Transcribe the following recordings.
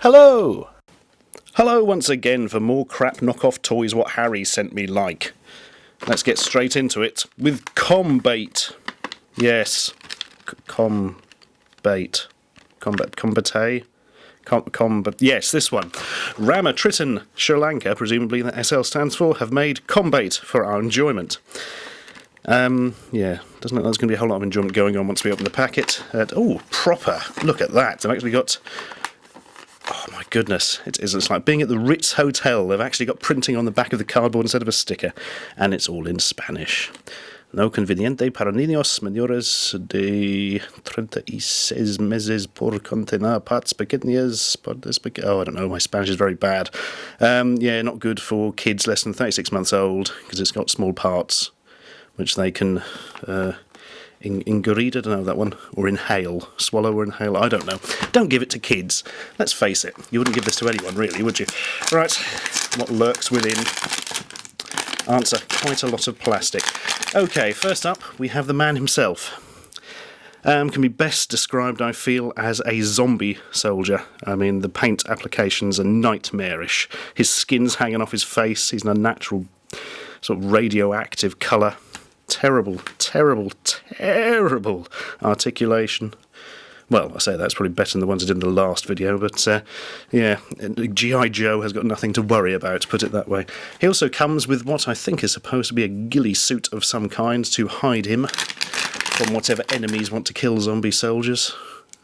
Hello! Hello once again for more crap knockoff toys what Harry sent me like. Let's get straight into it with Combate. Yes. Combate. Yes, this one. Rama Triton Sri Lanka, presumably the SL stands for, have made Combate for our enjoyment. Yeah, doesn't look like there's going to be a whole lot of enjoyment going on once we open the packet. Oh, proper. Look at that. I've actually got... Oh my goodness, it's like being at the Ritz Hotel. They've actually got printing on the back of the cardboard instead of a sticker, and it's all in Spanish. No conveniente para niños menores de 36 meses por contener partes pequeñas. Oh, I don't know, my Spanish is very bad. Yeah, not good for kids less than 36 months old, because it's got small parts, which they can... ingurida, I don't know that one, or inhale, swallow or inhale, I don't know. Don't give it to kids. Let's face it, you wouldn't give this to anyone really, would you? Right, what lurks within? Answer, quite a lot of plastic. Okay, first up, we have the man himself. Can be best described, I feel, as a zombie soldier. I mean, the paint applications are nightmarish. His skin's hanging off his face, he's an unnatural sort of radioactive colour. Terrible articulation. Well, I say that's probably better than the ones I did in the last video, but yeah, G.I. Joe has got nothing to worry about, put it that way. He also comes with what I think is supposed to be a ghillie suit of some kind to hide him from whatever enemies want to kill zombie soldiers.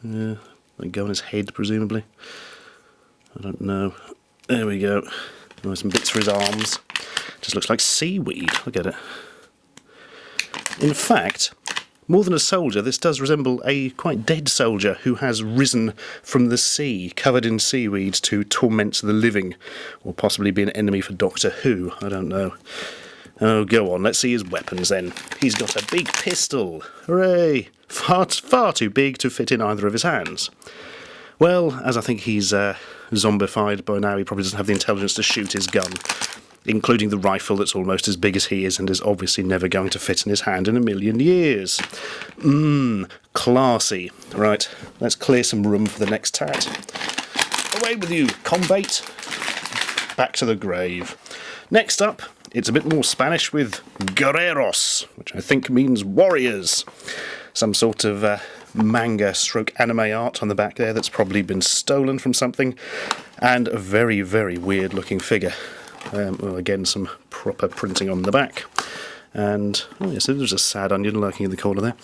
Yeah, they go on his head, presumably. I don't know. There we go. Oh, some bits for his arms. Just looks like seaweed. Look at it. In fact, more than a soldier, this does resemble a quite dead soldier who has risen from the sea, covered in seaweed, to torment the living, or possibly be an enemy for Doctor Who, I don't know. Oh, go on, let's see his weapons then. He's got a big pistol, hooray! Far too big to fit in either of his hands. Well, as I think he's zombified by now, he probably doesn't have the intelligence to shoot his gun, including the rifle that's almost as big as he is and is obviously never going to fit in his hand in a million years. Classy. Right, let's clear some room for the next tat. Away with you, Combate. Back to the grave. Next up, it's a bit more Spanish with Guerreros, which I think means warriors. Some sort of manga/anime art on the back there that's probably been stolen from something, and a very, very weird looking figure. Well, again, some proper printing on the back. And, oh yes, there's a sad onion lurking in the corner there.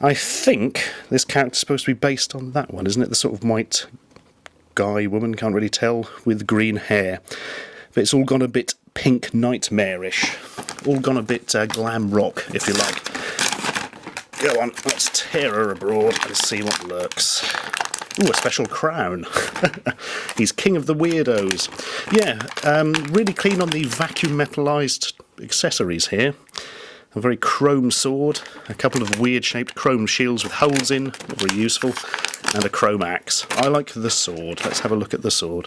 I think this character's supposed to be based on that one, isn't it? The sort of white guy, woman, can't really tell, with green hair. But it's all gone a bit pink nightmarish. All gone a bit glam rock, if you like. Go on, let's tear her abroad and see what lurks. Ooh, a special crown. He's king of the weirdos. Yeah, really clean on the vacuum metalised accessories here. A very chrome sword, a couple of weird-shaped chrome shields with holes in, not very useful, and a chrome axe. I like the sword. Let's have a look at the sword.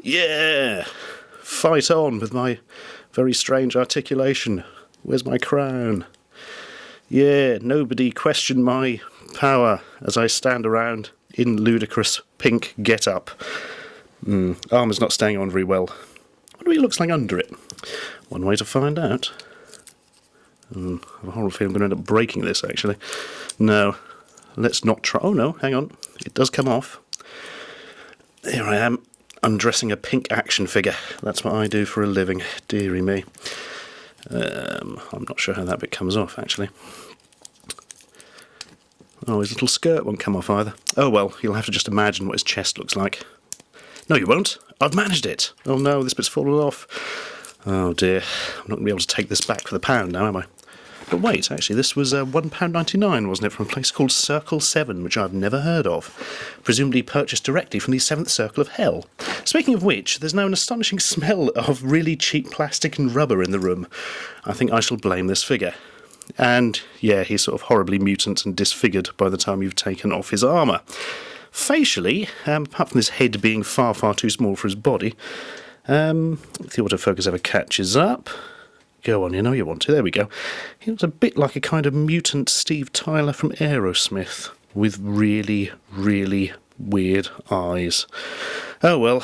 Yeah! Fight on with my very strange articulation. Where's my crown? Yeah, nobody question my power as I stand around in ludicrous pink get-up. Armour's not staying on very well. What do he looks like under it? One way to find out. I have a horrible feeling I'm going to end up breaking this, actually. No, let's not try... Oh no, hang on. It does come off. Here I am, undressing a pink action figure. That's what I do for a living. Dearie me. I'm not sure how that bit comes off, actually. Oh, his little skirt won't come off either. Oh well, you'll have to just imagine what his chest looks like. No, you won't. I've managed it. Oh no, this bit's fallen off. Oh dear. I'm not going to be able to take this back for the pound now, am I? But wait, actually, this was £1.99, wasn't it, from a place called Circle 7, which I've never heard of. Presumably purchased directly from the 7th Circle of Hell. Speaking of which, there's now an astonishing smell of really cheap plastic and rubber in the room. I think I shall blame this figure. And, yeah, he's sort of horribly mutant and disfigured by the time you've taken off his armour. Facially, apart from his head being far, far too small for his body, if the autofocus ever catches up... Go on, you know you want to. There we go. He looks a bit like a kind of mutant Steve Tyler from Aerosmith, with really, really weird eyes. Oh well,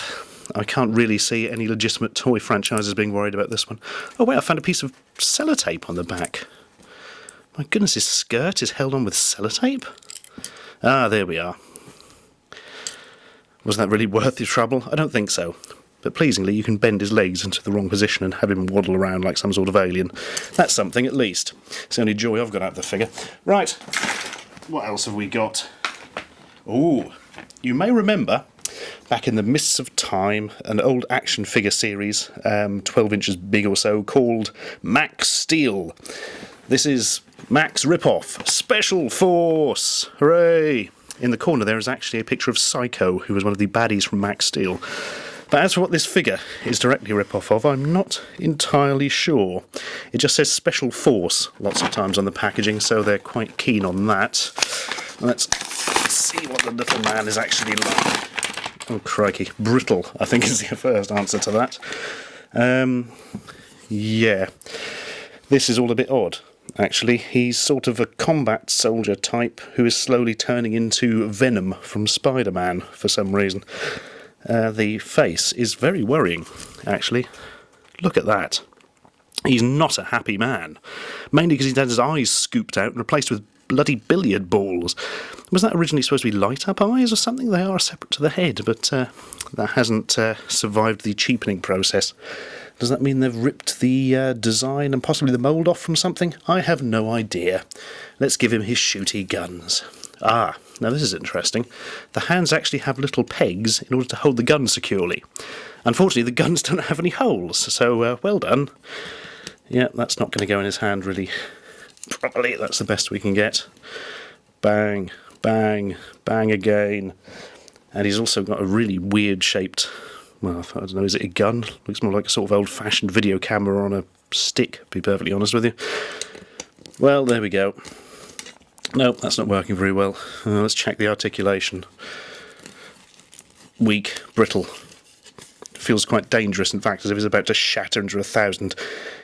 I can't really see any legitimate toy franchises being worried about this one. Oh wait, I found a piece of sellotape on the back. My goodness, his skirt is held on with sellotape? Ah, there we are. Was that really worth the trouble? I don't think so. But pleasingly, you can bend his legs into the wrong position and have him waddle around like some sort of alien. That's something, at least. It's the only joy I've got out of the figure. Right, what else have we got? Ooh, you may remember, back in the mists of time, an old action figure series, 12 inches big or so, called Max Steel. This is Max Ripoff, Special Force! Hooray! In the corner there is actually a picture of Psycho, who was one of the baddies from Max Steel. But as for what this figure is directly a rip-off of, I'm not entirely sure. It just says Special Force lots of times on the packaging, so they're quite keen on that. Let's see what the little man is actually like. Oh, crikey. Brittle, I think, is the first answer to that. Yeah. This is all a bit odd, actually. He's sort of a combat soldier type who is slowly turning into Venom from Spider-Man for some reason. The face is very worrying, actually. Look at that. He's not a happy man. Mainly because he's had his eyes scooped out and replaced with bloody billiard balls. Was that originally supposed to be light-up eyes or something? They are separate to the head, but that hasn't survived the cheapening process. Does that mean they've ripped the design and possibly the mould off from something? I have no idea. Let's give him his shooty guns. Ah, now this is interesting. The hands actually have little pegs in order to hold the gun securely. Unfortunately, the guns don't have any holes, so well done. Yeah, that's not going to go in his hand really properly. That's the best we can get. Bang, bang, bang again. And he's also got a really weird shaped, well, I don't know, is it a gun? Looks more like a sort of old-fashioned video camera on a stick, to be perfectly honest with you. Well, there we go. Nope, that's not working very well. Let's check the articulation. Weak, brittle. Feels quite dangerous, in fact, as if it's about to shatter into 1,000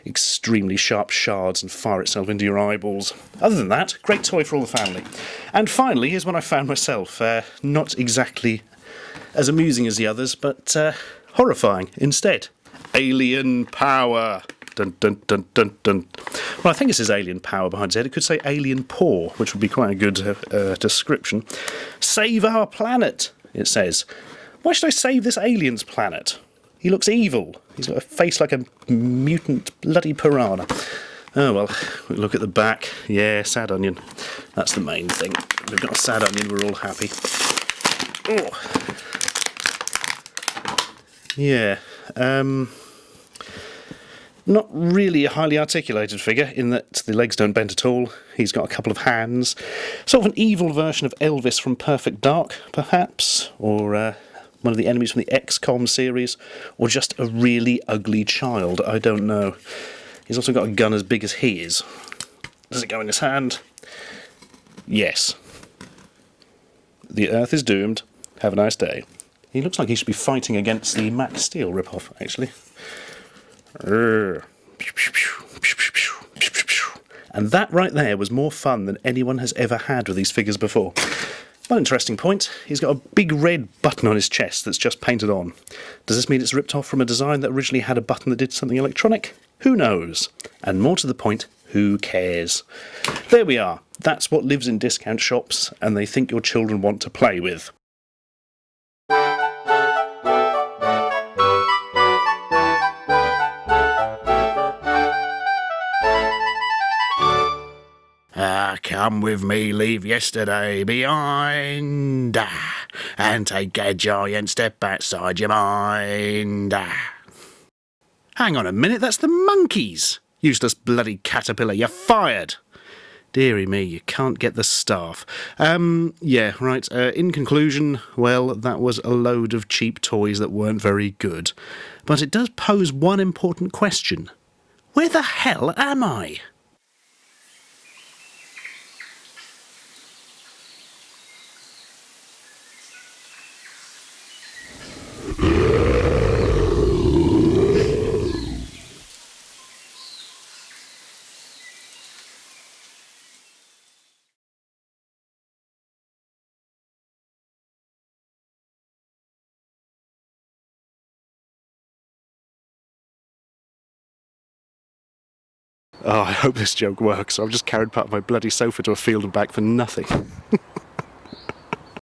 extremely sharp shards and fire itself into your eyeballs. Other than that, great toy for all the family. And finally, here's one I found myself. Not exactly as amusing as the others, but horrifying instead. Alien Power! Dun, dun, dun, dun, dun. Well, I think it says alien power behind his head. It could say alien paw, which would be quite a good description. Save our planet, it says. Why should I save this alien's planet? He looks evil. He's got a face like a mutant bloody piranha. Oh well, we look at the back. Yeah, sad onion. That's the main thing. We've got a sad onion, we're all happy. Oh. Yeah, not really a highly articulated figure, in that the legs don't bend at all. He's got a couple of hands. Sort of an evil version of Elvis from Perfect Dark, perhaps, or one of the enemies from the XCOM series, or just a really ugly child, I don't know. He's also got a gun as big as he is. Does it go in his hand? Yes. The Earth is doomed. Have a nice day. He looks like he should be fighting against the Max Steel ripoff, actually. And that right there was more fun than anyone has ever had with these figures before. One interesting point, he's got a big red button on his chest that's just painted on. Does this mean it's ripped off from a design that originally had a button that did something electronic? Who knows? And more to the point, who cares? There we are. That's what lives in discount shops, and they think your children want to play with. Come with me, leave yesterday behind, and take a giant step outside your mind. Hang on a minute, that's the monkeys! Useless bloody caterpillar, you're fired! Deary me, you can't get the staff. Yeah, right, in conclusion, well, that was a load of cheap toys that weren't very good. But it does pose one important question. Where the hell am I? Oh, I hope this joke works. I've just carried part of my bloody sofa to a field and back for nothing.